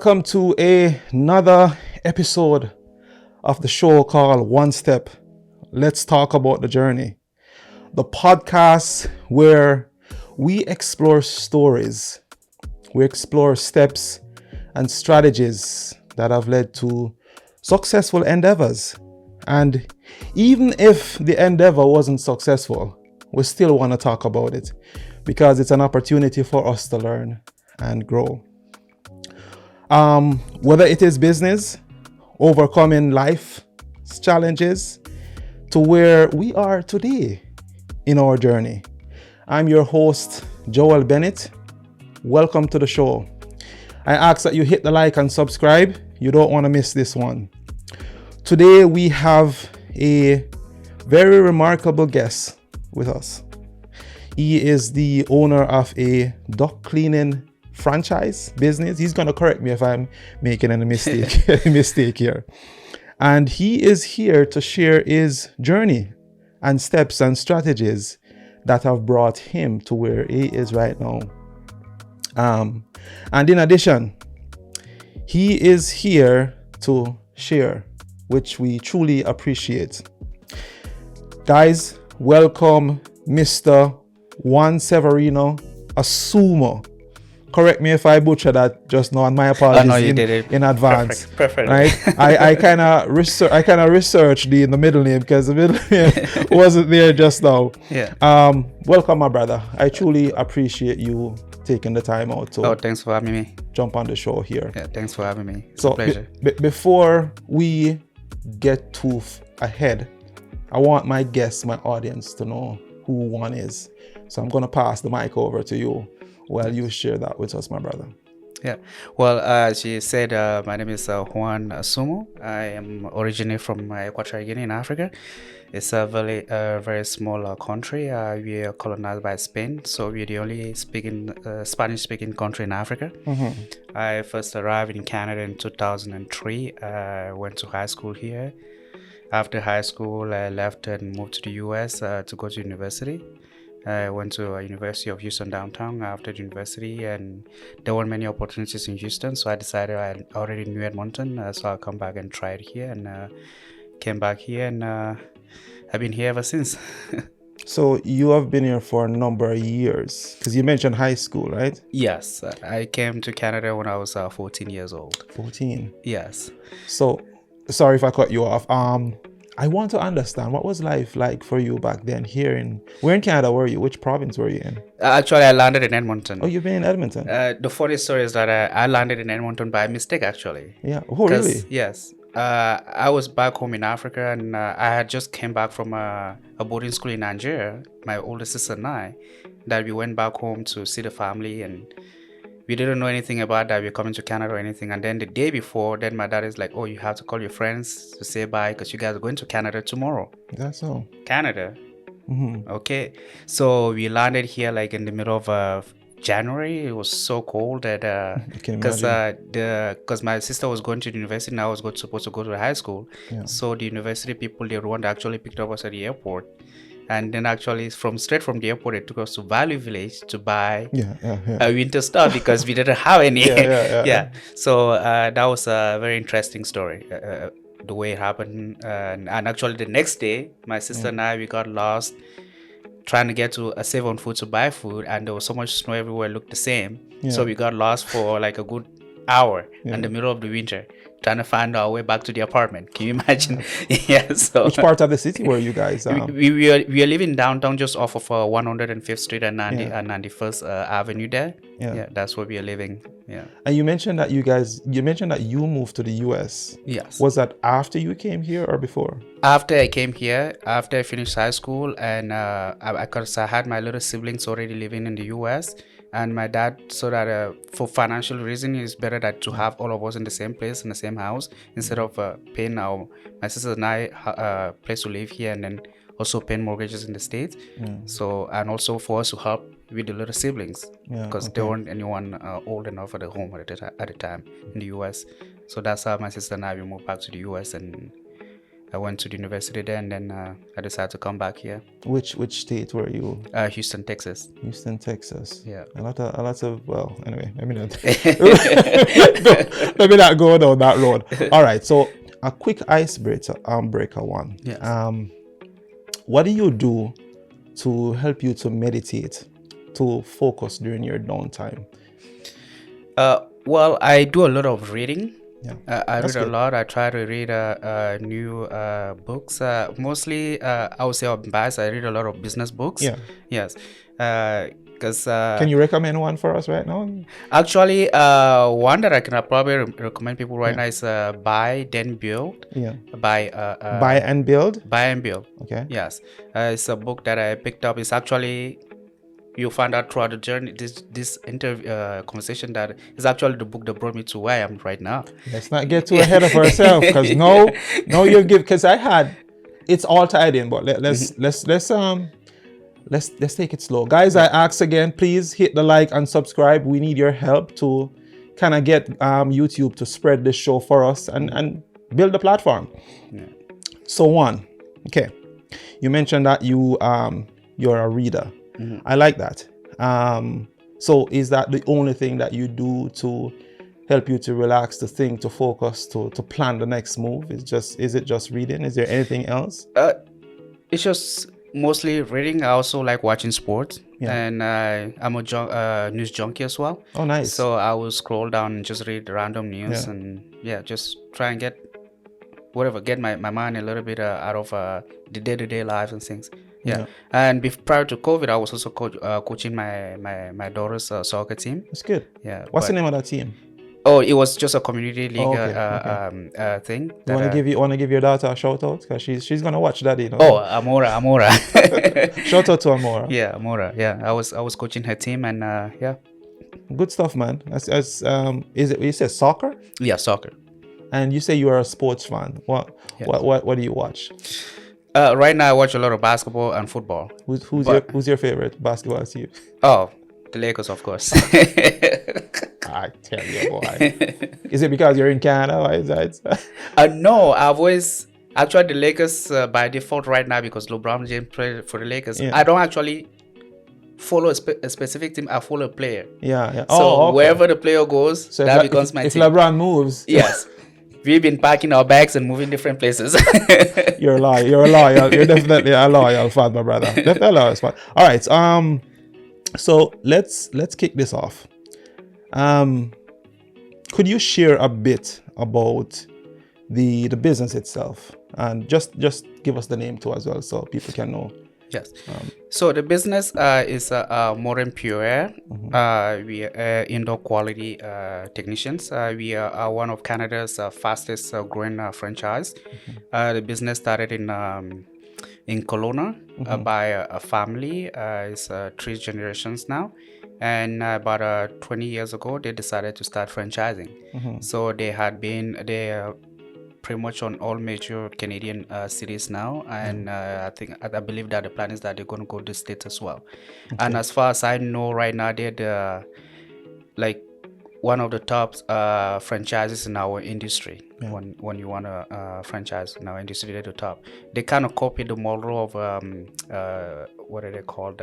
welcome to another episode of the show called One Step. Let's talk about the journey. The podcast where we explore stories, we explore steps and strategies that have led to successful endeavors. And even if the endeavor wasn't successful, we still want to talk about it because it's an opportunity for us to learn and grow. Whether it is business, overcoming life challenges, to where we are today in our journey. I'm your host, Joel Bennett. Welcome to the show. I ask that you hit the like and subscribe. You don't want to miss this one. Today we have a very remarkable guest with us. He is the owner of a duck cleaning franchise business. He's going to correct me if I'm making any mistake here. And he is here to share his journey and steps and strategies that have brought him to where he is right now. And in addition, he is here to share, which we truly appreciate. Guys, welcome Mr. Juan Severino Asumu. Correct me if I butcher that just now, and my apologies in advance. Perfect. Right? I kind of researched the middle name because the middle name wasn't there just now. Yeah. Welcome, my brother. I truly appreciate you taking the time out to thanks for having me. jump on the show here. Yeah, thanks for having me. It's So a pleasure. before we get too ahead, I want my guests, my audience to know who Juan is. So I'm going to pass the mic over to you while you share that with us, my brother. Yeah. Well, she said, my name is Juan Asumu. I am originally from Equatorial Guinea in Africa. It's a very small country. We are colonized by Spain, so we're the only Spanish-speaking country in Africa. Mm-hmm. I first arrived in Canada in 2003. I went to high school here. After high school, I left and moved to the US to go to university. I went to University of Houston downtown after the university, and there weren't many opportunities in Houston, so I decided I already knew Edmonton, so I'll come back and try it here, and came back here, and I've been here ever since. So you have been here for a number of years, because you mentioned high school, right? Yes, I came to Canada when I was 14 years old. 14. Yes. So, sorry if I cut you off. I want to understand, what was life like for you back then here where in Canada were you? Which province were you in? Actually, I landed in Edmonton. Oh, you've been in Edmonton? The funny story is that I landed in Edmonton by mistake, actually. Yeah. Oh, really? Yes. I was back home in Africa, and I had just came back from a boarding school in Nigeria, my older sister and I, that we went back home to see the family, and we didn't know anything about that. We're coming to Canada or anything. And then the day before, then my dad is like, oh, you have to call your friends to say bye because you guys are going to Canada tomorrow. That's all. Canada. Mm-hmm. Okay. So we landed here like in the middle of January. It was so cold that because my sister was going to the university and I was supposed to go to the high school. Yeah. So the university people, they were actually picked up us at the airport. And then actually straight from the airport, it took us to Valley Village to buy a winter stuff because we didn't have any. Yeah. So that was a very interesting story, the way it happened. And actually the next day, my sister and I, we got lost trying to get to a Save on Food to buy food. And there was so much snow everywhere, it looked the same. Yeah. So we got lost for like a good hour in the middle of the winter, trying to find our way back to the apartment. Can you imagine? Yeah. So which part of the city were you guys? We are living downtown, just off of 105th Street and 91st Avenue there. Yeah, that's where we are living. Yeah. And you mentioned that you moved to the US. Yes. Was that after you came here or before? After I came here, after I finished high school, and because I had my little siblings already living in the US. And my dad, so that for financial reason, it's better that to have all of us in the same place, in the same house, instead of paying my sister and I place to live here, and then also paying mortgages in the States. So, and also for us to help with the little siblings, because there weren't anyone old enough at the home at the time in the US. So that's how my sister and I, we moved back to the US, and I went to the university there, and then I decided to come back here. Which state were you? Houston, Texas. Houston, Texas. Yeah. A lot of well, anyway, let me not let me not go down that road. All right, so a quick icebreaker, breaker one. Yes. What do you do to help you to meditate, to focus during your downtime? Well, I do a lot of reading. Yeah. I read a lot. I try to read new books. Mostly, I would say I'm biased. I read a lot of business books. Yeah. Yes. Because can you recommend one for us right now? Actually, one that I can probably recommend people right now is Buy Then Build. Yeah. By Buy and Build. Buy and Build. Okay. Yes. It's a book that I picked up. It's actually, you find out throughout the journey, this interview conversation, that is actually the book that brought me to where I am right now. Let's not get too ahead of ourselves, because no, you give, because it's all tied in, but let's take it slow, guys. I ask again, please hit the like and subscribe. We need your help to kind of get YouTube to spread this show for us and build the platform. Yeah. So Juan, okay, you mentioned that you're a reader. Mm-hmm. I like that. So is that the only thing that you do to help you to relax, to think, to focus, to plan the next move? Is it just reading? Is there anything else? It's just mostly reading. I also like watching sports, and I'm a news junkie as well. Oh, nice. So I will scroll down and just read random news, and just try and get my mind a little bit out of the day-to-day life and things. Yeah. And prior to COVID, I was also coaching my daughter's soccer team. That's good. Yeah. What's the name of that team? Oh, it was just a community league thing. You want to give your daughter a shout out, because she's gonna watch that, you know. Oh, Amora. Shout out to Amora. Yeah, Amora. Yeah, I was coaching her team, and good stuff, man. Is it, you say soccer? Yeah, soccer. And you say you are a sports fan. What do you watch? Right now, I watch a lot of basketball and football. Who's your favorite basketball team? Oh, the Lakers, of course. I tell you, boy. Is it because you're in Canada? Why is that? No, I've always actually the Lakers by default right now, because LeBron James played for the Lakers. Yeah. I don't actually follow a specific team. I follow a player. Yeah. So wherever the player goes, so that becomes my team. If LeBron moves, yes. We've been packing our bags and moving different places. You're loyal. You're definitely a loyal fan, my brother. Definitely a loyal fan. All right. So let's kick this off. Could you share a bit about the business itself, and just give us the name too as well, so people can know? Yes. So the business is Modern Pure. Mm-hmm. We are indoor quality technicians. We are one of Canada's fastest growing franchise. Mm-hmm. The business started in Kelowna by a family. It's 3 generations now. And about 20 years ago, they decided to start franchising. Mm-hmm. So they pretty much on all major Canadian cities now, and I believe that the plan is that they're going to go to the States as well. Okay. And as far as I know right now, they're one of the top franchises in our industry. Yeah. When you want to franchise in our industry, they're the top. They kind of copied the model of what are they called?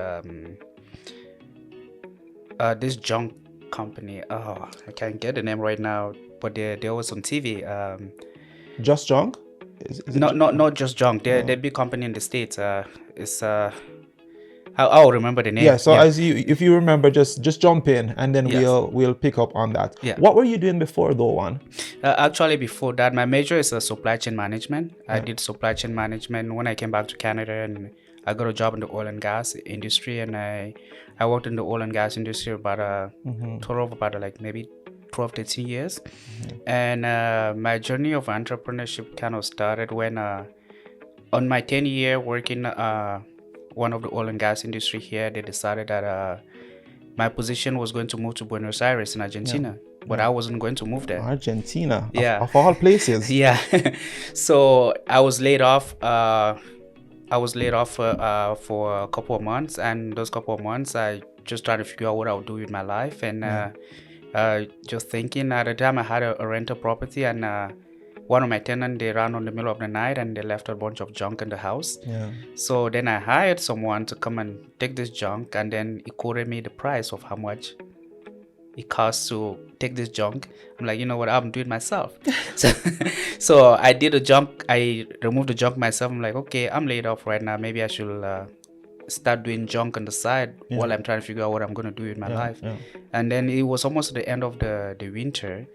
This junk company. Oh, I can't get the name right now, but they was on TV. Just Junk? Not Just Junk. They're a big company in the States. I'll remember the name. Yeah. So if you remember, just jump in, and then we'll pick up on that. Yeah. What were you doing before though, Juan? Actually, before that, my major is supply chain management. Yeah. I did supply chain management when I came back to Canada, and I got a job in the oil and gas industry, and I worked in the oil and gas industry about total of about maybe 12 to 13 years. Mm-hmm. And my journey of entrepreneurship kind of started when on my 10th year working one of the oil and gas industry here, they decided that my position was going to move to Buenos Aires in Argentina. Yeah. But I wasn't going to move there. Argentina, of all places. Yeah. So I was laid off. For a couple of months, and those couple of months I just tried to figure out what I would do with my life, and just thinking at the time I had a rental property, and one of my tenants, they ran on the middle of the night and they left a bunch of junk in the house. Yeah. So then I hired someone to come and take this junk, and then he quoted me the price of how much it costs to take this junk. I'm like, you know what, I'm doing it myself. So I did the junk. I removed the junk myself. I'm like, okay, I'm laid off right now. Maybe I should start doing junk on the side while I'm trying to figure out what I'm going to do in my life. Yeah. And then it was almost the end of the winter.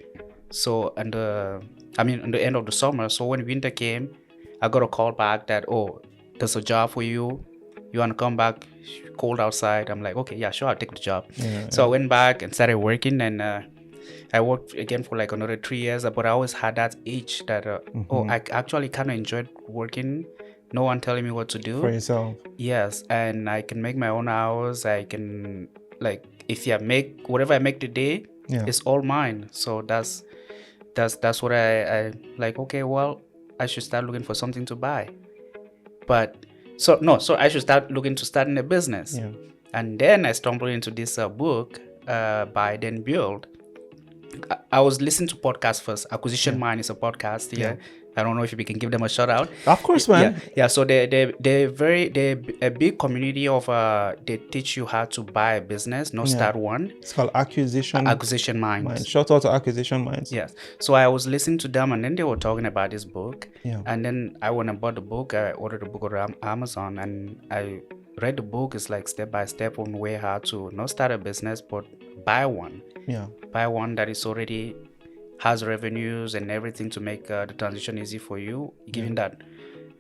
So, on the end of the summer. So when winter came, I got a call back that, oh, there's a job for you. You want to come back? Cold outside. I'm like, okay, yeah, sure, I'll take the job. So I went back and started working, and I worked again for like another 3 years. But I always had that itch that, I actually kind of enjoyed working. No one telling me what to do. For yourself. Yes, and I can make my own hours. I can, like, if I make whatever I make today, it's all mine. So that's what I like. Okay, well, I should start looking for something to buy. But so I should start looking to starting a business. Yeah. And then I stumbled into this book, Buy Then Build. I was listening to podcasts first. Acquisition Mind is a podcast. Yeah. I don't know if we can give them a shout out. Of course, man. Yeah. So they're a big community of they teach you how to buy a business, not start one. It's called Acquisition Minds. Shout out to Acquisition Minds. Yes. So I was listening to them, and then they were talking about this book. Yeah. And then I went and bought the book. I ordered the book on Amazon, and I read the book. It's like step by step on way how to not start a business, but buy one. Yeah. Buy one that is already has revenues and everything to make the transition easy for you, given that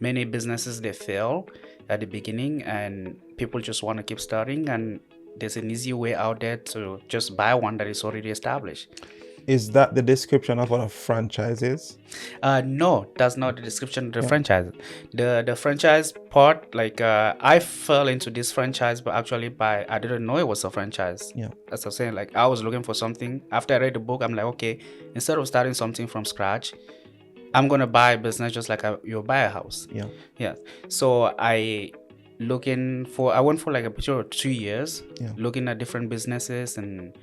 many businesses, they fail at the beginning and people just want to keep starting, and there's an easy way out there to just buy one that is already established. Is that the description of what a franchise is? No, that's not the description of the franchise. The franchise part, like I fell into this franchise, but actually I didn't know it was a franchise. Yeah. As I was saying, like I was looking for something. After I read the book, I'm like, okay, instead of starting something from scratch, I'm gonna buy a business just like you buy a house. Yeah. Yeah. So I went for like a picture of 2 years, looking at different businesses and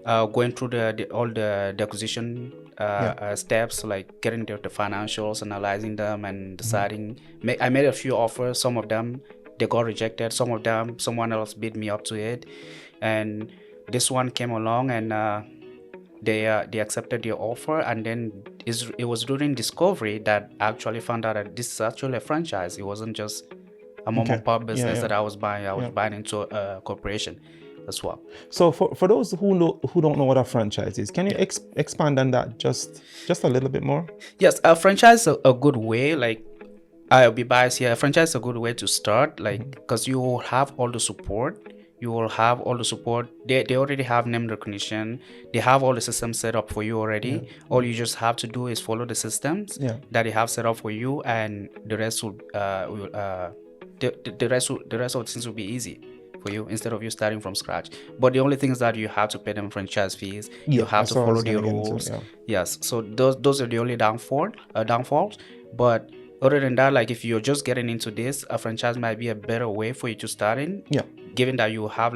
going through all the acquisition steps, like getting the financials, analyzing them, and deciding. I made a few offers. Some of them they got rejected. Some of them someone else beat me up to it, and this one came along and they accepted the offer. And then it was during discovery that I actually found out that this is actually a franchise. It wasn't just a mom and pop business that I was buying. I was buying into a corporation as well. So for those who don't know what a franchise is, can you expand on that just a little bit more? Yes, a franchise is a good way. Like, I'll be biased here. A franchise is a good way to start, like, because you will have all the support. They already have name recognition. They have all the systems set up for you already. All you just have to do is follow the systems that they have set up for you, and the rest will the rest of the things will be easy for you instead of you starting from scratch. But the only thing is that you have to pay them franchise fees. You have to follow the rules. Yes. So those are the only downfalls. But other than that, like if you're just getting into this, a franchise might be a better way for you to start in. Yeah. Given that you have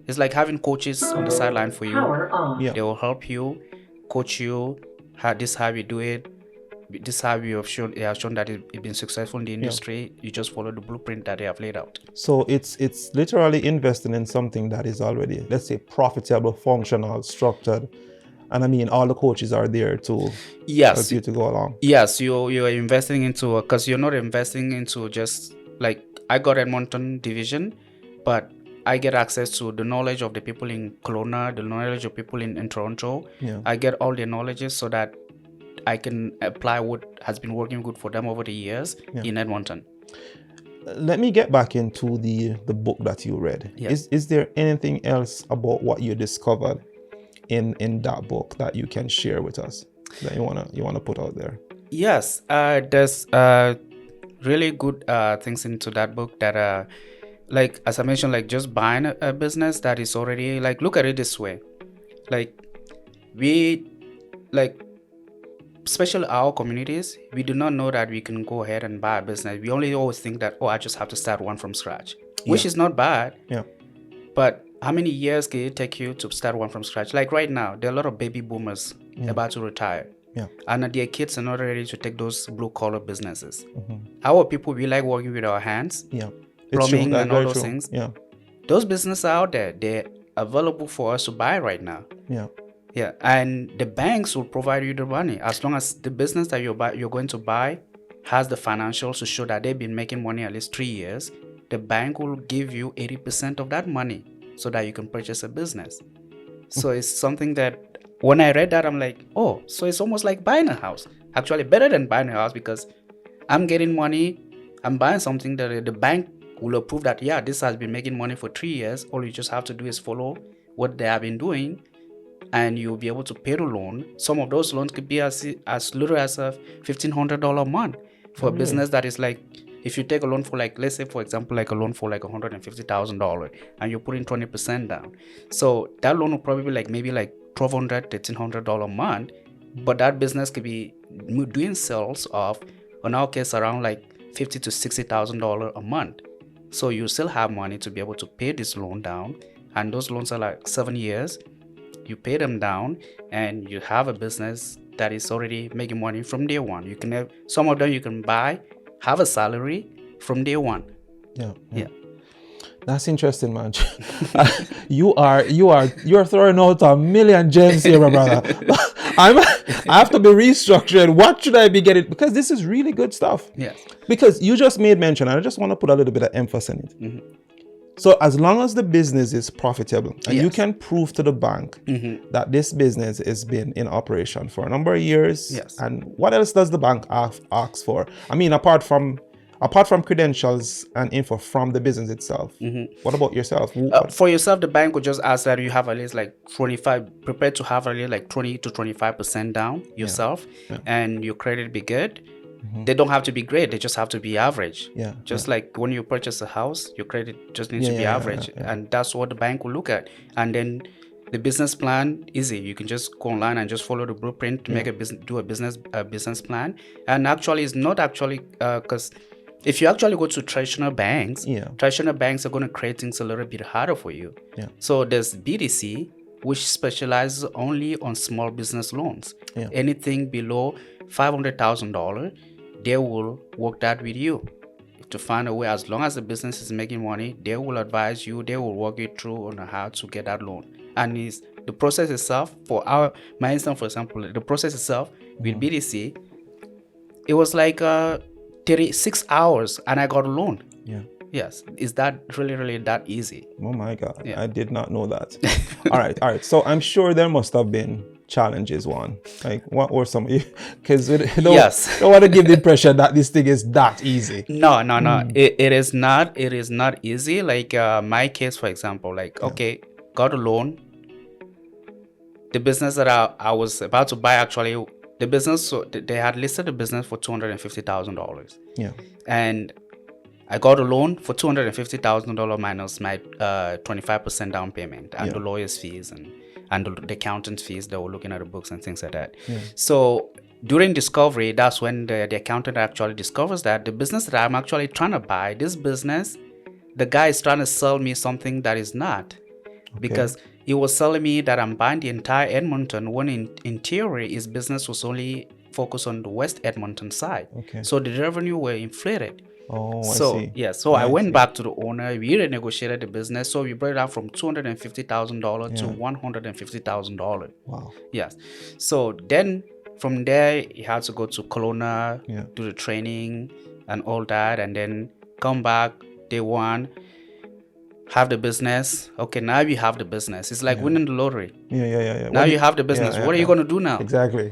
it's like having coaches on the sideline for you. They will help you, coach you. This is how you do it. This is how you have shown that it's been successful in the industry. You just follow the blueprint that they have laid out. So it's literally investing in something that is already, let's say, profitable, functional, structured. And I mean, all the coaches are there to help you to go along. Yes, you are investing into, because you're not investing into just like, I got Edmonton division, but I get access to the knowledge of the people in Kelowna, the knowledge of people in Toronto. Yeah. I get all the knowledge so that I can apply what has been working good for them over the years in Edmonton. Let me get back into the book that you read. Yeah. Is there anything else about what you discovered in that book that you can share with us that you wanna put out there? Yes, there's really good things into that book that like as I mentioned, like just buying a business that is already, like, look at it this way, like especially our communities, we do not know that we can go ahead and buy a business. We only always think that, I just have to start one from scratch, which is not bad. Yeah. But how many years can it take you to start one from scratch? Like right now, there are a lot of baby boomers about to retire. Yeah. And their kids are not ready to take those blue collar businesses. Our people, we like working with our hands. Yeah. Plumbing and all those things. Yeah. Those businesses are out there. They're available for us to buy right now. Yeah. Yeah. And the banks will provide you the money as long as the business that you're going to buy has the financials to show that they've been making money at least 3 years. The bank will give you 80% of that money so that you can purchase a business. So it's something that when I read that, I'm like, oh, so it's almost like buying a house. Actually, better than buying a house because I'm getting money. I'm buying something that the bank will approve that, yeah, this has been making money for 3 years. All you just have to do is follow what they have been doing and you'll be able to pay the loan. Some of those loans could be as little as $1,500 a month for a business that is like, if you take a loan for like, let's say for example, like a loan for like $150,000 and you're putting 20% down. So that loan will probably be like maybe like $1,200, $1,300 a month. But that business could be doing sales of, in our case, around like $50,000 to $60,000 a month. So you still have money to be able to pay this loan down. And those loans are like 7 years. You pay them down and you have a business that is already making money from day one. You can have some of them you can buy, have a salary from day one. Yeah. That's interesting, man. you are throwing out a million gems here, my brother. I have to be restructured. What should I be getting? Because this is really good stuff. Yes. Because you just made mention, and I just want to put a little bit of emphasis in it. Mm-hmm. So as long as the business is profitable and Yes. you can prove to the bank that this business has been in operation for a number of years, Yes. and what else does the bank ask for? I mean, apart from credentials and info from the business itself, what about yourself? For yourself, the bank would just ask that you have at least like 25, prepared to have at least like 20 to 25% down yourself, and your credit be good. They don't have to be great, they just have to be average. Just like when you purchase a house, your credit just needs to be average. And that's what the bank will look at. And then the business plan, easy. You can just go online and just follow the blueprint to make a business plan. And actually, it's not actually because if you actually go to traditional banks are going to create things a little bit harder for you. So there's BDC, which specializes only on small business loans. Anything below $500,000, they will work that with you to find a way. As long as the business is making money, they will advise you, they will walk you through on how to get that loan. And the process itself, my instance, for example, the process itself with BDC, it was like 36 hours and I got a loan. Yes. Is that really that easy? Oh my God. I did not know that. All right. So I'm sure there must have been challenges, Juan. Like what were some? Because we don't want to give the impression that this thing is that easy. No. It is not. It is not easy. Like my case, for example, like, okay, got a loan. The business that I was about to buy, actually, the business, so they had listed the business for $250,000. And I got a loan for $250,000 minus my 25% down payment and the lawyer's fees and the accountant's fees. They were looking at the books and things like that. So during discovery, that's when the accountant actually discovers that the business that I'm actually trying to buy, this business, the guy is trying to sell me something that is not. Because he was telling me that I'm buying the entire Edmonton, when in theory his business was only focused on the West Edmonton side. So the revenue were inflated. I see. So I went back to the owner. We renegotiated the business. So we brought it down from $250,000 to $150,000. Wow. Yes. So then from there, he had to go to Kelowna, do the training and all that, and then come back day one, have the business. Okay, now you have the business. It's like winning the lottery. Now you have the business. What are you going to do now? Exactly.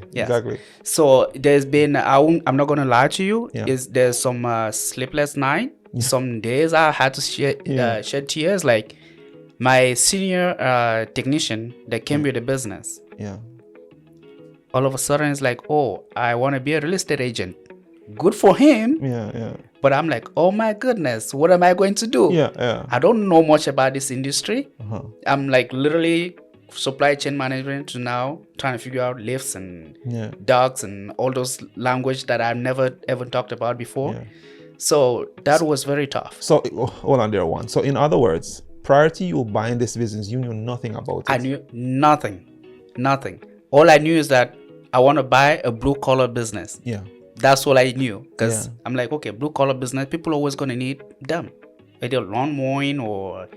So there's been, I'm not going to lie to you, there's some sleepless night. Some days I had to shed tears. Like my senior technician that came with the business. All of a sudden it's like, oh, I want to be a real estate agent. Good for him. But I'm like, oh my goodness, what am I going to do? I don't know much about this industry. I'm like literally supply chain management to now trying to figure out lifts and docks and all those language that I've never ever talked about before. So that was very tough. So hold on there, Juan. So in other words, prior to you buying this business, you knew nothing about it. I knew nothing. All I knew is that I want to buy a blue collar business. Yeah. That's all I knew, because I'm like, okay, blue collar business, people always gonna need them. Either lawn mowing or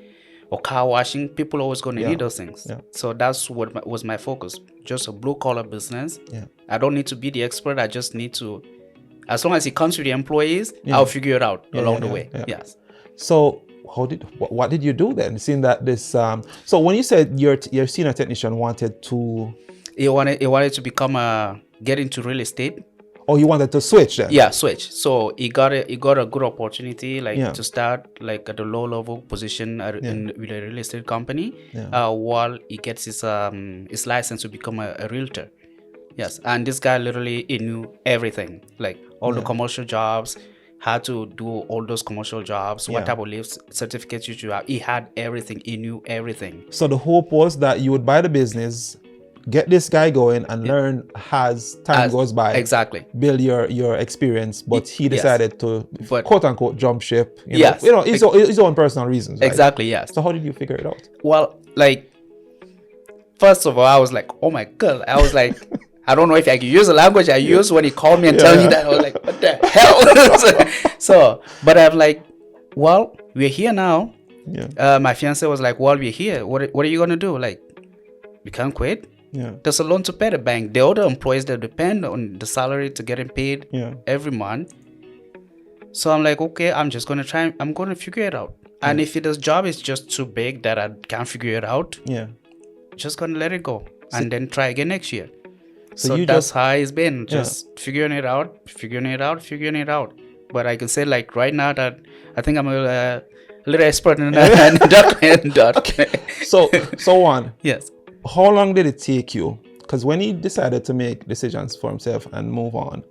car washing, people always gonna need those things. Yeah. So that's what was my focus. Just a blue collar business. Yeah. I don't need to be the expert. I just need to, as long as it comes with the employees, I'll figure it out along the way. Yes. So what did you do then? Seeing that this so when you said your senior technician wanted to, he wanted to become get into real estate. Oh, you wanted to switch then? Yeah, switch. So he got a good opportunity, like to start like at a low level position with a real estate company, while he gets his license to become a realtor. Yes, and this guy literally, he knew everything, like all the commercial jobs, how to do all those commercial jobs, what type of leaves certificates you should have. He had everything. He knew everything. So the hope was that you would buy the business, get this guy going, and learn as time goes by. Exactly. Build your experience. But he decided to quote unquote jump ship. Yes. His own personal reasons. Right? Exactly. Yes. So how did you figure it out? Well, like, first of all, I was like, oh my God. I was like, I don't know if I can use the language I used when he called me and tell me that. I was like, what the hell? So, but I'm like, well, we're here now. Yeah. My fiance was like, well, we're here. What are you going to do? Like, we can't quit. Yeah. There's a loan to pay the bank. The other employees that depend on the salary to getting paid every month. So I'm like, okay, I'm just going to try. I'm going to figure it out. And if this job is just too big that I can't figure it out, just going to let it go and then try again next year. So that's how it's been, just figuring it out. But I can say, like, right now that I think I'm a little expert in that. So Juan. Yes. How long did it take you? Because when he decided to make decisions for himself and move on,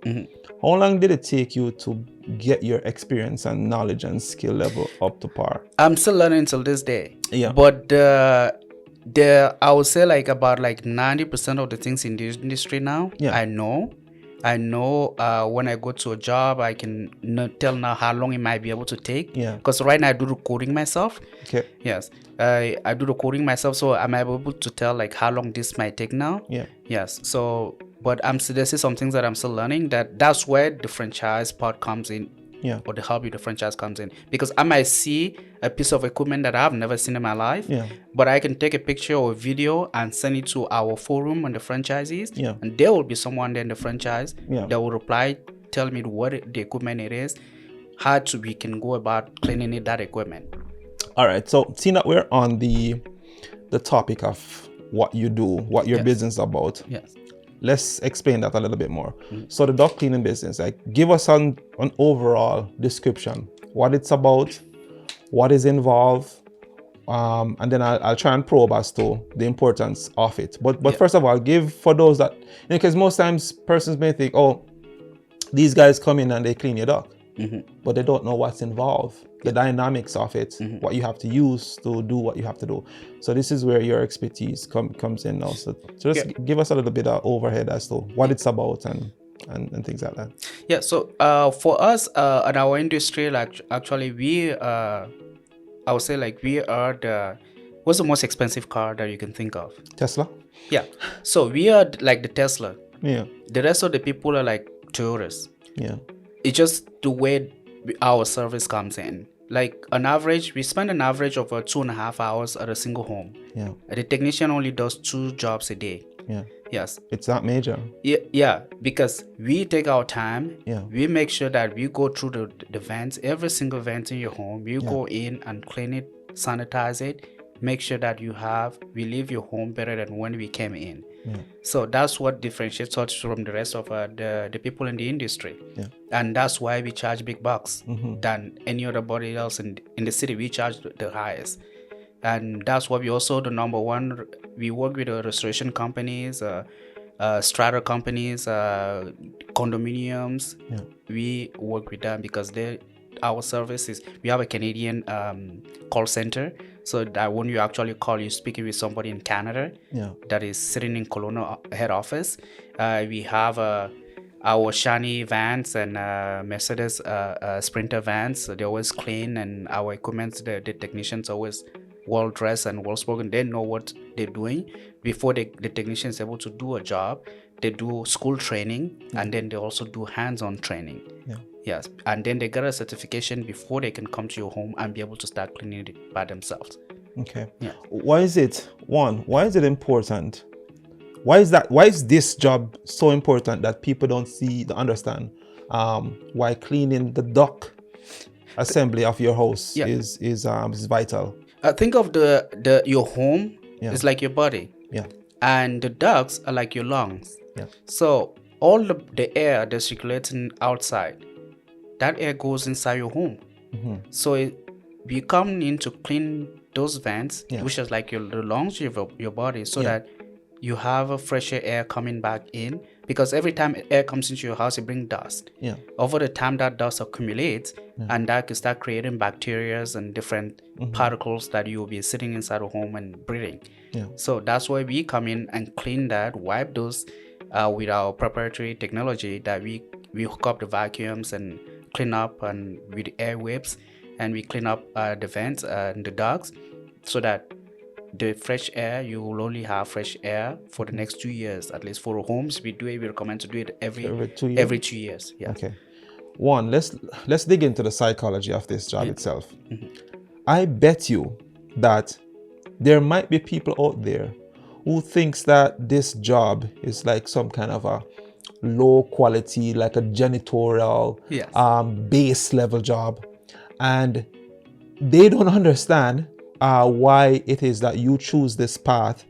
how long did it take you to get your experience and knowledge and skill level up to par? I'm still learning till this day. Yeah. But I would say like about like 90% of the things in this industry now, I know when I go to a job, I can tell now how long it might be able to take. Yeah. Because right now I do the coding myself. Okay. Yes. I do the coding myself, so I'm able to tell like how long this might take now. Yeah. Yes. So, but there's some things that I'm still learning. That's where the franchise part comes in. Yeah. Or the help with the franchise comes in, because I might see a piece of equipment that I've never seen in my life, but I can take a picture or a video and send it to our forum on the franchisees, and there will be someone there in the franchise that will reply, tell me what the equipment it is, how we can go about cleaning that equipment. All right. So seeing that we're on the topic of what you do, what your business is about. Yes. Let's explain that a little bit more. So the duct cleaning business, like, give us an overall description, what it's about, what is involved, and then I'll try and probe as to the importance of it. But first of all, give for those that, because most times persons may think, oh, these guys come in and they clean your duct, but they don't know what's involved, the dynamics of it, what you have to use to do what you have to do. So this is where your expertise comes in now. So just give us a little bit of overhead as to what it's about and things like that. Yeah. So for us in our industry, like actually we I would say like we are what's the most expensive car that you can think of? Tesla. Yeah. So we are like the Tesla. Yeah. The rest of the people are like Toyotas. Yeah. It's just the way our service comes in. Like on average, we spend an average of 2.5 hours at a single home. Yeah. The technician only does 2 jobs a day. Yeah. Yes. It's not major. Yeah, because we take our time. Yeah. We make sure that we go through the vents, every single vent in your home. You go in and clean it, sanitize it, make sure that we leave your home better than when we came in. Yeah. So that's what differentiates us from the rest of the people in the industry. Yeah. And that's why we charge big bucks than any other body else in the city. We charge the highest. And that's why we also the number one. We work with the restoration companies, strata companies, condominiums. Yeah. We work with them because our service is, we have a Canadian call center, so that when you actually call, you're speaking with somebody in Canada that is sitting in Kelowna head office. We have our shiny vans and Mercedes Sprinter vans. So they're always clean, and our equipment, the technicians always well dressed and well spoken. They know what they're doing before the technician is able to do a job. they do school training, and then they also do hands-on training. Yeah. Yes, and then they get a certification before they can come to your home and be able to start cleaning it by themselves. Okay. Yeah. Why is it important? Why is this job so important that people don't understand? Why cleaning the dock assembly of your house is vital. Think of your home is like your body. Yeah. And the ducts are like your lungs. Yeah. So all the air that's circulating outside, that air goes inside your home. Mm-hmm. So you come in to clean those vents, which is like the lungs of your body, so that you have a fresher air coming back in. Because every time air comes into your house, it brings dust. Yeah. Over the time, that dust accumulates, and that can start creating bacteria and different particles that you will be sitting inside the home and breathing. Yeah. So that's why we come in and clean that, wipe those with our proprietary technology that we hook up the vacuums and clean up and with air whips, and we clean up the vents and the ducts, so that the fresh air, you will only have fresh air for the next 2 years. At least for homes, we recommend to do it every 2 years. Every 2 years. Yeah. Okay. One, let's dig into the psychology of this job itself. Mm-hmm. I bet you that there might be people out there who thinks that this job is like some kind of a low quality, like a janitorial, base level job, and they don't understand why it is that you choose this path,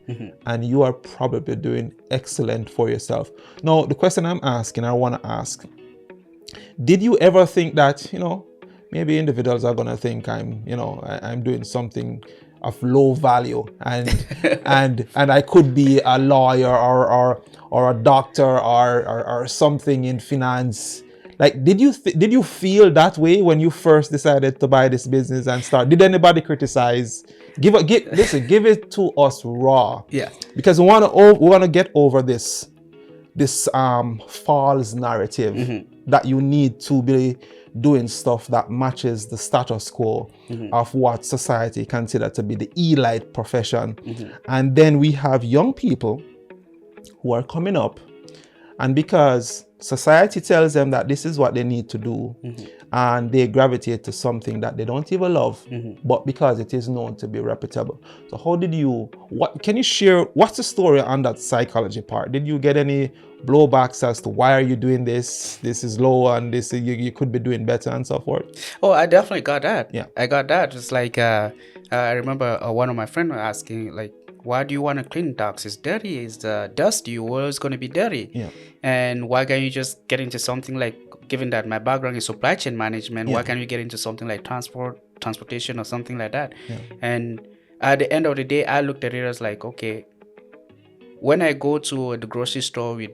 and you are probably doing excellent for yourself. Now, the question I want to ask, did you ever think that, maybe individuals are going to think I'm doing something of low value, and and I could be a lawyer or a doctor or something in finance? Like, did you feel that way when you first decided to buy this business and start? Did anybody criticize? Give it to us raw. Yeah. Because we want to get over this false narrative that you need to be doing stuff that matches the status quo of what society considers to be the elite profession. And then we have young people who are coming up, and because society tells them that this is what they need to do, and they gravitate to something that they don't even love, but because it is known to be reputable. So can you share, what's the story on that psychology part? Did you get any blowbacks as to why are you doing this? This is low, and this you could be doing better, and so forth? Oh, I definitely got that. Yeah. I got that. It's like I remember one of my friends asking, like, why do you want to clean ducts? It's dirty, it's dusty, well, it's going to be dirty. Yeah. And why can't you just get into something like, given that my background is supply chain management, why can't you get into something like transportation or something like that? Yeah. And at the end of the day, I looked at it as like, okay, when I go to the grocery store with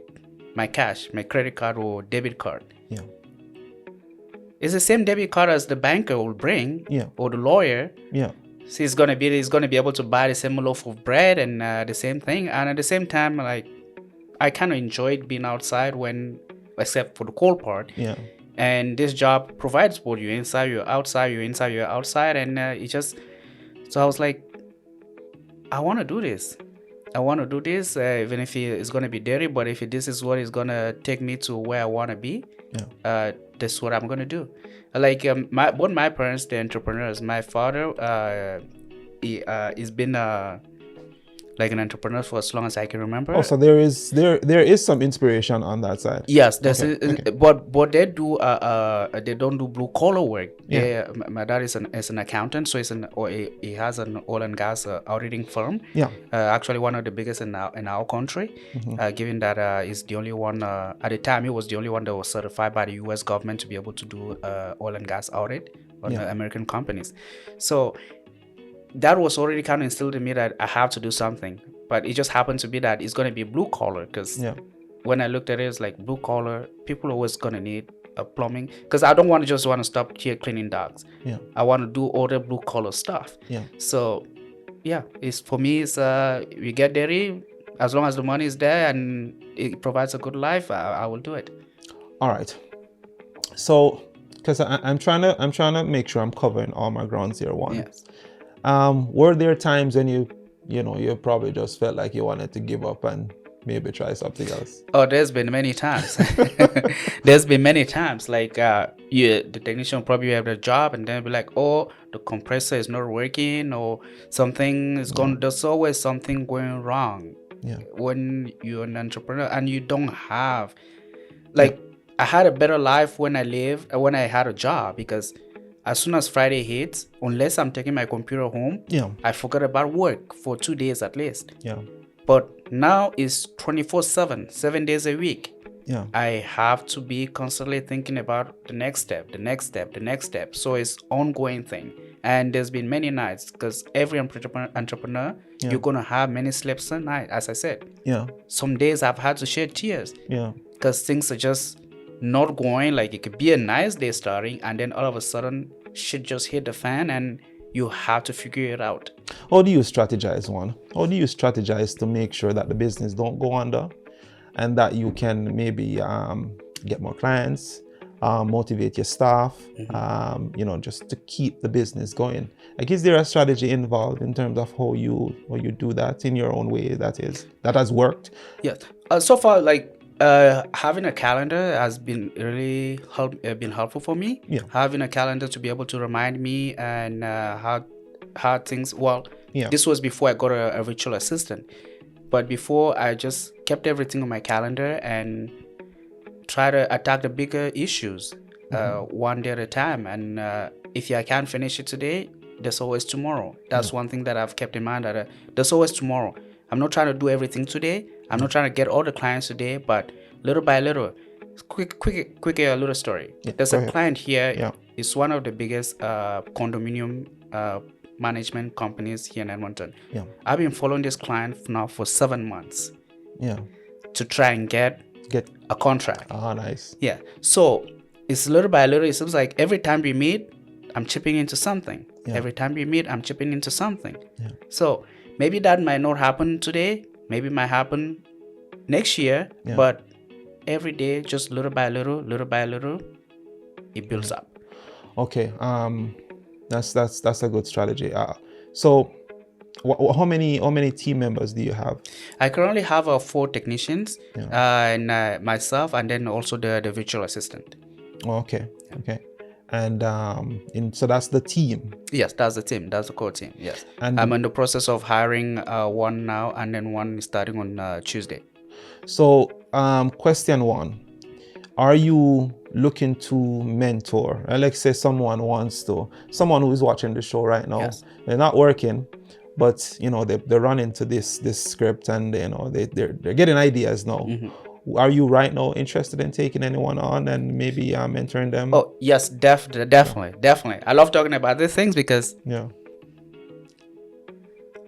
my cash, my credit card or debit card, it's the same debit card as the banker will bring, or the lawyer. Yeah. So he's gonna be able to buy the same loaf of bread and the same thing. And at the same time, like, I kind of enjoyed being outside except for the cold part. Yeah. And this job provides both you inside, you're outside, you're inside, you're outside, and so I was like, I want to do this. Even if it's gonna be dirty, but if this is what is gonna take me to where I want to be, this is what I'm gonna do. Like both my parents, they're entrepreneurs. My father, he's been like an entrepreneur for as long as I can remember. Oh, so there is some inspiration on that side. Yes, but they do they don't do blue collar work. My dad is an accountant, so he has an oil and gas auditing firm. Actually one of the biggest in our country. Given that he's the only one at the time, he was the only one that was certified by the U.S. government to be able to do oil and gas audit on American companies. So that was already kind of instilled in me that I have to do something. But it just happened to be that it's going to be blue collar, because when I looked at it, it's like blue collar, people are always going to need plumbing, because I don't want to stop here cleaning dogs. I want to do all the blue collar stuff. So it's for me, it's we get dirty, as long as the money is there and it provides a good life, I will do it. All right. So because I'm trying to make sure I'm covering all my grounds here. One. Yes. Were there times when you probably just felt like you wanted to give up and maybe try something else? Oh, there's been many times. There's been many times. Like, the technician probably have a job, and then be like, "Oh, the compressor is not working, or something is going." There's always something going wrong. Yeah. When you're an entrepreneur and you don't have, like, I had a better life when when I had a job, because as soon as Friday hits, unless I'm taking my computer home, I forget about work for 2 days at least. Yeah. But now it's 24/7, 7 days a week. Yeah. I have to be constantly thinking about the next step, the next step, the next step. So it's ongoing thing. And there's been many nights, because every entrepreneur, you're gonna have many sleepless nights, as I said. Yeah. Some days I've had to shed tears. Yeah. Because things are just not going. Like, it could be a nice day starting, and then all of a sudden shit just hit the fan, and you have to figure it out. How do you strategize, Juan? How do you strategize to make sure that the business don't go under, and that you can maybe get more clients, motivate your staff, just to keep the business going? Like, is there a strategy involved in terms of how you do that in your own way that has worked? Yes. So far, like, having a calendar has been really been helpful for me. Yeah. Having a calendar to be able to remind me and how things. Well, this was before I got a virtual assistant, but before I just kept everything on my calendar and try to attack the bigger issues one day at a time. And if I can't finish it today, there's always tomorrow. That's one thing that I've kept in mind, that there's always tomorrow. I'm not trying to do everything today. I'm not trying to get all the clients today, but little by little. Quick a little story. There's a client here. Yeah. It's one of the biggest condominium management companies here in Edmonton. Yeah. I've been following this client now for 7 months. Yeah. To try and get a contract. Ah, nice. Yeah. So it's little by little. It seems like every time we meet, I'm chipping into something. Yeah. Every time we meet, I'm chipping into something. Yeah. So maybe that might not happen today. Maybe it might happen next year. Yeah. But every day, just little by little, it builds up. Okay. That's a good strategy. So how many team members do you have? I currently have 4 technicians, and myself, and then also the virtual assistant. Oh, okay. Okay. And so that's the team. Yes, that's the team. That's the core team. Yes. And I'm in the process of hiring one now, and then one starting on Tuesday. So, question 1: are you looking to mentor? Let's say someone who is watching the show right now. Yes. They're not working, but they run into this script, and they're getting ideas now. Mm-hmm. Are you right now interested in taking anyone on and maybe mentoring them? Oh yes, definitely. I love talking about these things, because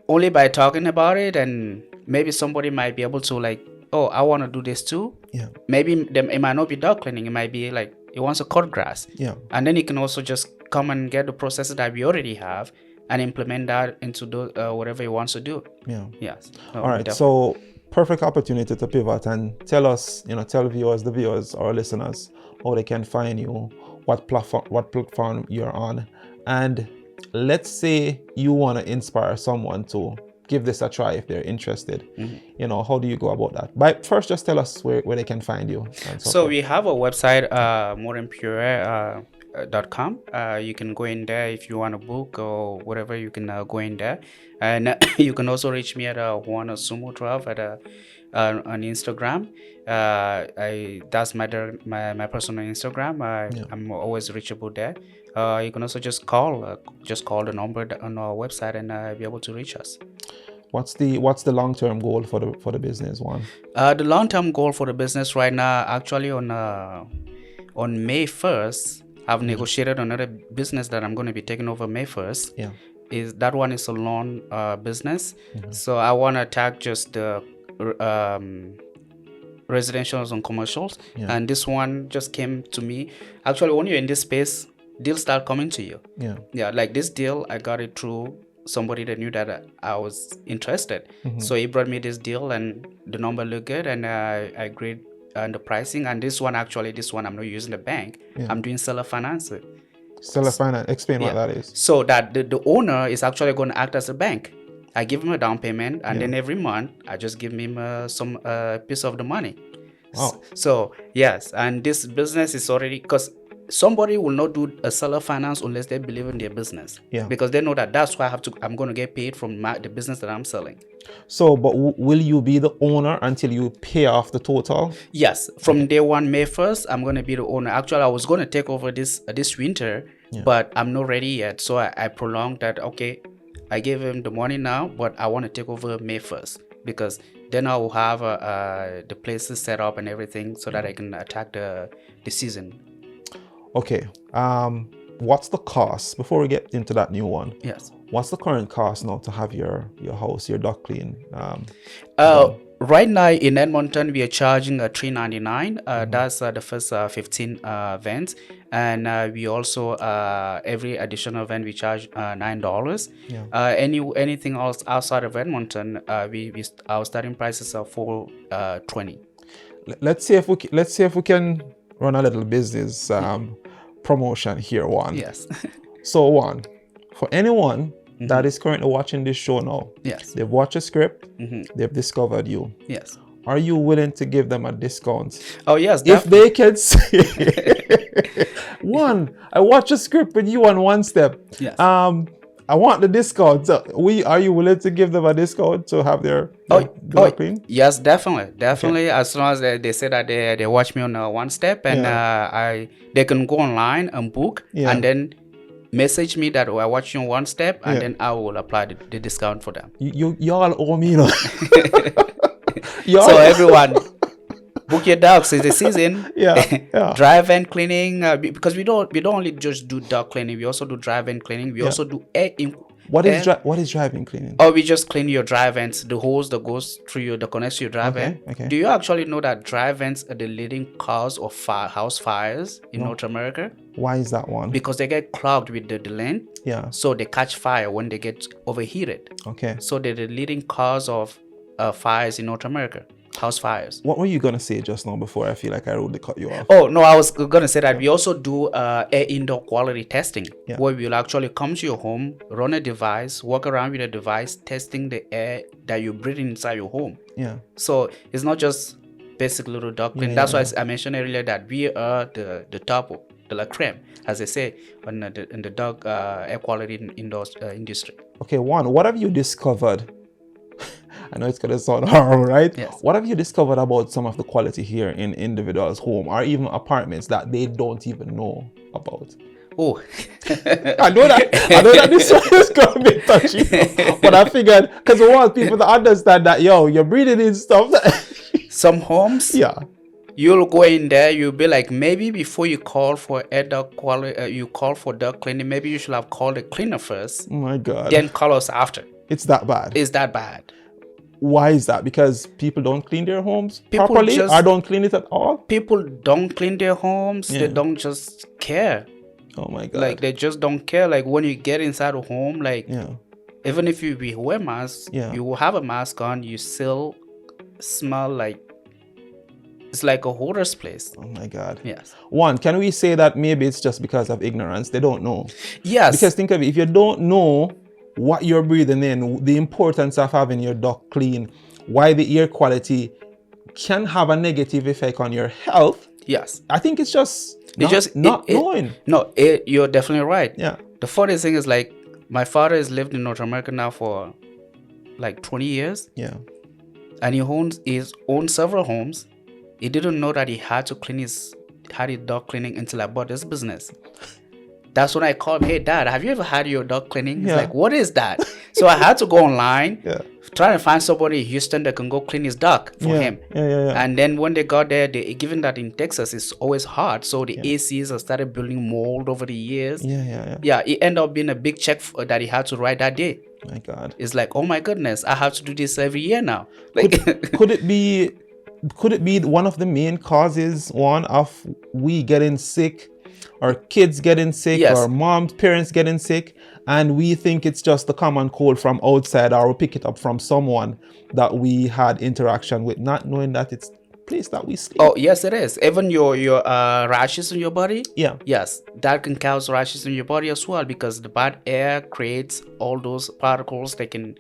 only by talking about it, and maybe somebody might be able to, like, oh, I want to do this too. Yeah. Maybe it might not be dog cleaning. It might be like he wants to cut grass. Yeah. And then he can also just come and get the processes that we already have and implement that into whatever he wants to do. Yeah. Yes. All right. So perfect opportunity to pivot and tell the viewers, our listeners, how they can find you, what platform you're on, and let's say you want to inspire someone to give this a try if they're interested. Mm-hmm. How do you go about that? But first, just tell us where they can find you. So we have a website, morethanpure.com. You can go in there if you want a book or whatever. You can go in there, and you can also reach me at Juan Asumu 12 on Instagram. That's my personal Instagram. I'm always reachable there. You can also just call the number on our website and be able to reach us. What's the long-term goal for the business, Juan? The long-term goal for the business right now, actually on May 1st, I've negotiated another business that I'm going to be taking over May 1st. Yeah. That one is a loan business. Mm-hmm. So I want to attack just the residentials and commercials. Yeah. And this one just came to me. Actually, when you're in this space, deals start coming to you. Yeah. Like this deal, I got it through somebody that knew that I was interested. Mm-hmm. So he brought me this deal, and the number looked good, and I agreed on the pricing. And this one, I'm not using the bank. Yeah. I'm doing seller financing. Seller finance. Explain what that is. So that the owner is actually going to act as a bank. I give him a down payment, and then every month I just give him some piece of the money. Wow. So yes, and this business is already, because somebody will not do a seller finance unless they believe in their business. Yeah. Because they know that that's why I'm going to get paid from the business that I'm selling. So, but will you be the owner until you pay off the total? Yes, from day one, May 1st, I'm going to be the owner. Actually, I was going to take over this winter, but I'm not ready yet. So I prolonged that. Okay, I gave him the money now, but I want to take over May 1st, because then I will have the places set up and everything so that I can attack the season. Okay. What's the cost before we get into that new one? Yes. What's the current cost now to have your house, your duck clean? Right now in Edmonton, we are charging $3.99. That's the first 15 events, and we also every additional event we charge $9. Anything else outside of Edmonton, our starting prices are $4.20. Let's see if we can run a little business promotion here, Juan. Yes. So, Juan, for anyone that is currently watching this show now, yes, they've watched a script, they've discovered you. Yes. Are you willing to give them a discount? Oh yes, if they can say, Juan, I watched a script with you on One Step. Yes. I want the discount. So are you willing to give them a discount to have their clean? Yes, definitely. Okay. As long as they say that they watch me on One Step, and they can go online and book, and then message me that I watch you on One Step, and then I will apply the discount for them. Y'all owe me, you know. So everyone, book your dogs. It's the season. Drive and cleaning, because we don't only just do dog cleaning. We also do drive and cleaning. We also do What is drive-in cleaning? Oh, we just clean your drive vents, the hose that goes through that connects to your drive vent. Okay. Do you actually know that drive vents are the leading cause of house fires in North America? Why is that one? Because they get clogged with the lint. Yeah. So they catch fire when they get overheated. Okay. So they're the leading cause of fires in North America. House fires. What were you gonna say just now before I feel like I rudely cut you off? Oh no, I was gonna say that we also do air indoor quality testing, where we'll actually come to your home, run a device, walk around with a device, testing the air that you breathe inside your home. Yeah. So it's not just basic little dog cleaning. That's why I mentioned earlier that we are the top of the la creme, as they say, in the dog air quality indoors industry. Okay, Juan, what have you discovered? I know it's gonna sound horrible, right? Yes. What have you discovered about some of the quality here in individuals' home or even apartments that they don't even know about? Oh, I know that this one is gonna be touchy, but I figured because we want people to understand that you're breathing in stuff. Some homes, you'll go in there, you'll be like, maybe before you call for air dog quality, you call for dog cleaning, maybe you should have called the cleaner first. Oh my God. Then call us after. It's that bad. It's that bad. Why is that? Because people don't clean their homes properly or don't clean it at all? People don't clean their homes. They don't just care. Oh my God. Like they just don't care. Like when you get inside a home, like even if you wear masks, you will have a mask on, you still smell like it's like a hoarder's place. Oh my God. Yes. One, can we say that maybe it's just because of ignorance? They don't know. Yes. Because think of it, if you don't know what you're breathing in, the importance of having your duct clean, why the air quality can have a negative effect on your health. Yes. I think it's just not knowing. No, you're definitely right. Yeah. The funny thing is, like, my father has lived in North America now for like 20 years. Yeah. And he owns several homes. He didn't know that he had to had his dog cleaning until I bought this business. That's when I called him, hey, Dad, have you ever had your dog cleaning? He's like, what is that? So I had to go online, trying to find somebody in Houston that can go clean his dog for him. And then when they got there, given that in Texas, it's always hot. So the ACs have started building mold over the years. Yeah, it ended up being a big check that he had to write that day. My God. It's like, oh my goodness, I have to do this every year now. Like, could it be one of the main causes, one, of we getting sick? Or kids getting sick, or parents getting sick, and we think it's just the common cold from outside, or we pick it up from someone that we had interaction with, not knowing that it's the place that we sleep. Oh, yes, it is. Even your rashes in your body. Yeah. Yes, that can cause rashes in your body as well, because the bad air creates all those particles that can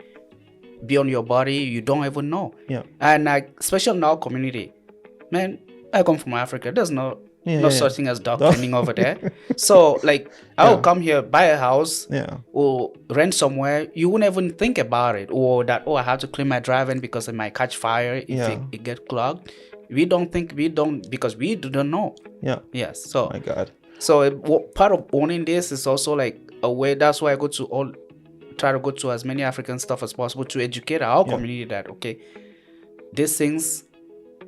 be on your body, you don't even know. Yeah. And especially in our community, man, I come from Africa. There's no such thing as dog cleaning over there. So like I will come here, buy a house, or rent somewhere. You wouldn't even think about it, or that I have to clean my driveway because it might catch fire if it get clogged. We don't because we don't know. Yeah. Yes. So my God. So part of owning this is also like a way. That's why I try to go to as many African stuff as possible to educate our community that these things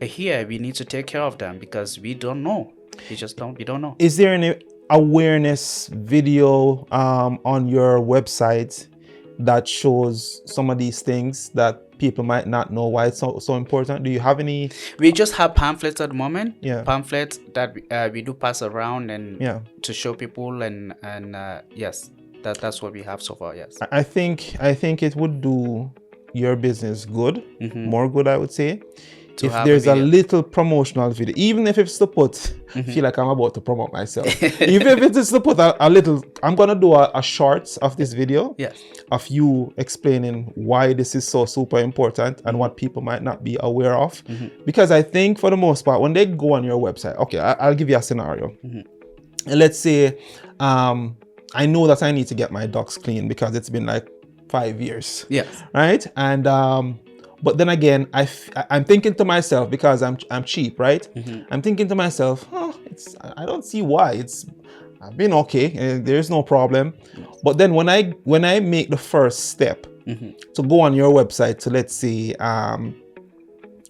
are here. We need to take care of them because we don't know. We don't know. Is there any awareness video on your website that shows some of these things that people might not know why it's so important? Do you have any? We just have pamphlets at the moment. Yeah. Pamphlets that we do pass around and to show people and yes, that's what we have so far. Yes. I think it would do your business good, more good, I would say. If there's a little promotional video, even if it's to put, feel like I'm about to promote myself. Even if it's to put a little, I'm gonna do a short of this video of you explaining why this is so super important and what people might not be aware of. Because I think for the most part, when they go on your website, okay, I'll give you a scenario. And let's say, I know that I need to get my ducks clean because it's been like 5 years. Yes. Right? And but then again, I'm thinking to myself, because I'm cheap, right? I'm thinking to myself, I don't see why. I've been okay. There's no problem. But then when I make the first step to go on your website to, let's say,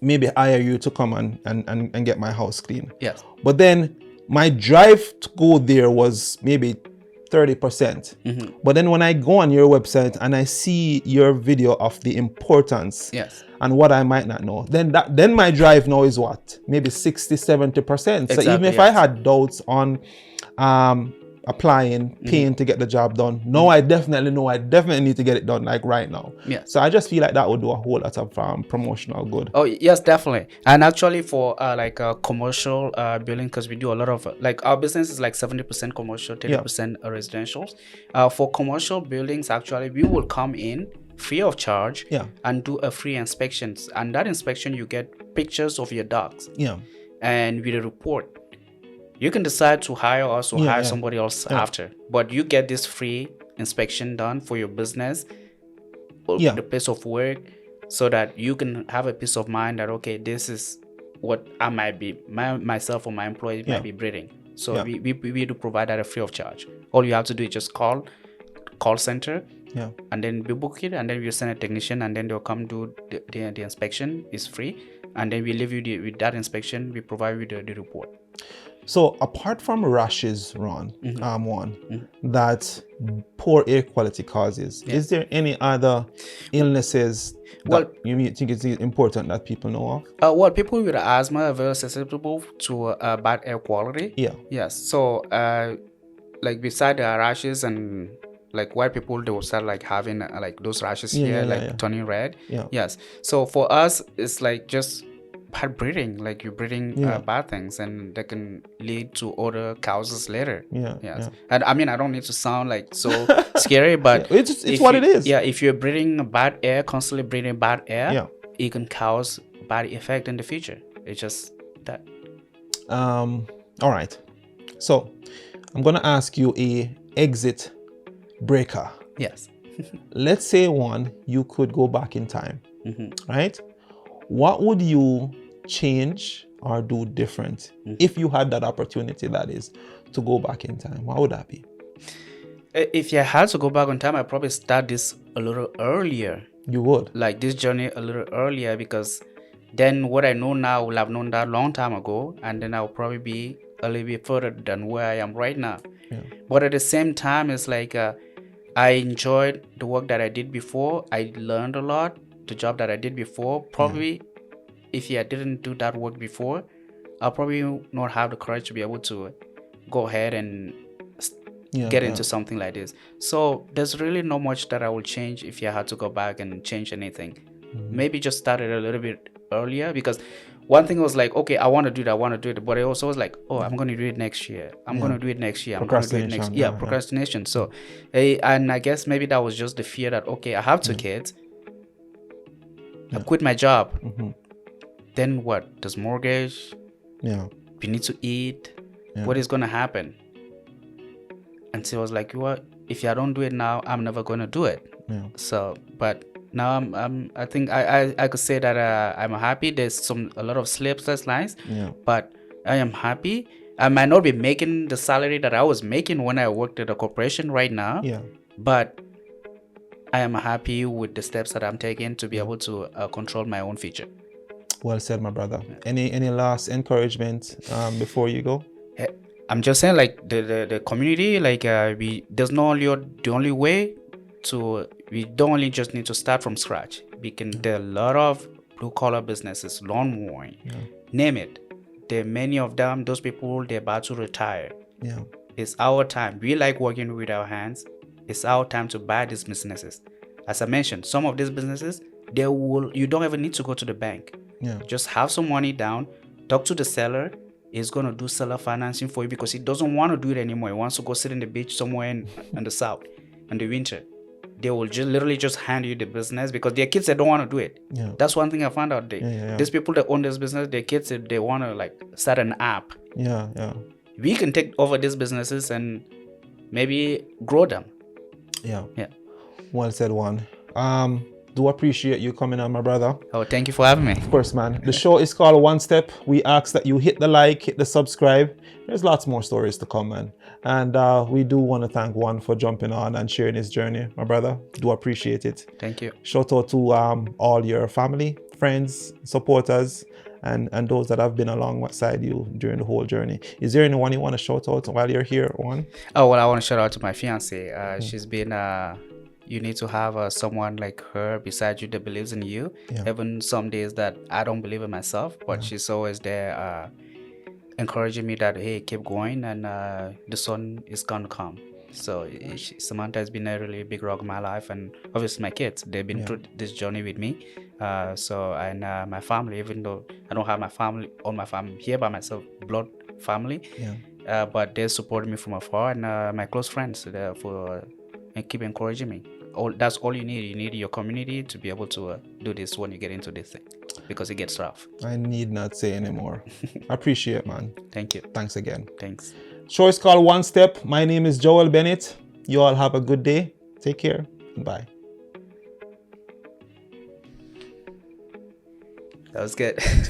maybe hire you to come and get my house clean. Yes. But then my drive to go there was maybe 30%. But then when I go on your website and I see your video of the importance and what I might not know, then my drive now is what? Maybe 60-70%. Exactly, so even if I had doubts on applying, paying to get the job done, now I definitely know I definitely need to get it done like right now. Yeah. So I just feel like that would do a whole lot of promotional good. Oh yes, definitely. And actually for like a commercial building, because we do a lot of like our business is like 70% commercial, 30% residential. For commercial buildings, actually we will come in free of charge and do a free inspections. And that inspection you get pictures of your dogs. Yeah. And with a report. You can decide to hire us or hire somebody else after, but you get this free inspection done for your business or the place of work, so that you can have a peace of mind that this is what I might be, myself or my employees might be breeding. So we do provide that free of charge. All you have to do is just call center, and then we book it, and then we send a technician, and then they'll come do the inspection. Is free, and then we leave you with that inspection. We provide you the report. So apart from rashes, Juan, that poor air quality causes, is there any other illnesses that you think it's important that people know of? Well, people with asthma are very susceptible to bad air quality. Yeah. Yes. So, like beside the rashes and like white people, they will start like having like those rashes turning red. Yeah. Yes. So for us, it's like just bad breathing, like you're breathing bad things, and that can lead to other causes later. And I mean, I don't need to sound like so scary, but it's what it is. If you're breathing bad air, constantly breathing bad air, it can cause bad effect in the future. It's just that. All right, so I'm gonna ask you a exit breaker. Yes. Let's say you could go back in time, right? What would you change or do different if you had that opportunity, that is, to go back in time? What would that be? If you had to go back in time, I'd probably start this a little earlier. You would? Like this journey a little earlier, because then what I know now, I will have known that long time ago, and then I'll probably be a little bit further than where I am right now. Yeah. But at the same time, it's like I enjoyed the work that I did before. I learned a lot. The job that I did before, probably if I didn't do that work before, I'll probably not have the courage to be able to go ahead and get into something like this. So there's really not much that I will change if I had to go back and change anything. Maybe just start it a little bit earlier, because one thing was like, okay, I want to do it, but I also was like, I'm going to do it next year. I'm going to do it next year. I'm going to do it next year. Procrastination. So, and I guess maybe that was just the fear that, okay, I have two kids. I quit my job. Then what? There's mortgage. Yeah. We need to eat. What is gonna happen? And so I was like, what? If I don't do it now, I'm never gonna do it. Yeah. So, but now I think I could say that I'm happy. There's a lot of sleepless nights. Yeah. But I am happy. I might not be making the salary that I was making when I worked at a corporation right now. Yeah. But I am happy with the steps that I'm taking to be able to control my own future. Well said, my brother. Any last encouragement before you go? I'm just saying, like the community, like there's no only the only way to. We don't only just need to start from scratch. There are a lot of blue collar businesses, lawn mowing, name it. There are many of them. Those people, they're about to retire. Yeah. It's our time. We like working with our hands. It's our time to buy these businesses. As I mentioned, some of these businesses, you don't even need to go to the bank. Yeah. Just have some money down, talk to the seller. He's going to do seller financing for you because he doesn't want to do it anymore. He wants to go sit in the beach somewhere in the south in the winter. They will literally just hand you the business because their kids, they don't want to do it. Yeah. That's one thing I found out. These people that own this business, their kids, they want to like start an app. Yeah, yeah. We can take over these businesses and maybe grow them. Yeah. Yeah. Well said, Juan. Do appreciate you coming on, my brother. Oh, thank you for having me. Of course, man. The show is called One Step. We ask that you hit the like, hit the subscribe. There's lots more stories to come, man. And we do want to thank Juan for jumping on and sharing his journey, my brother. Do appreciate it. Thank you. Shout out to all your family, friends, supporters, and those that have been alongside you during the whole journey. Is there anyone you want to shout out while you're here, Juan? Oh, well, I want to shout out to my fiance. She's been... you need to have someone like her beside you that believes in you. Even some days that I don't believe in myself, but she's always there encouraging me that, hey, keep going and the sun is gonna come. So Samantha has been a really big rock in my life, and obviously my kids, they've been through this journey with me. And my family, even though I don't have my family here by myself, blood family, but they supported me from afar, and my close friends and keep encouraging me. That's all you need. You need your community to be able to do this when you get into this thing, because it gets rough. I need not say anymore. I appreciate it, man. Thank you. Thanks again. Thanks. Show is called One Step. My name is Joel Bennett. You all have a good day. Take care. Bye. That was good.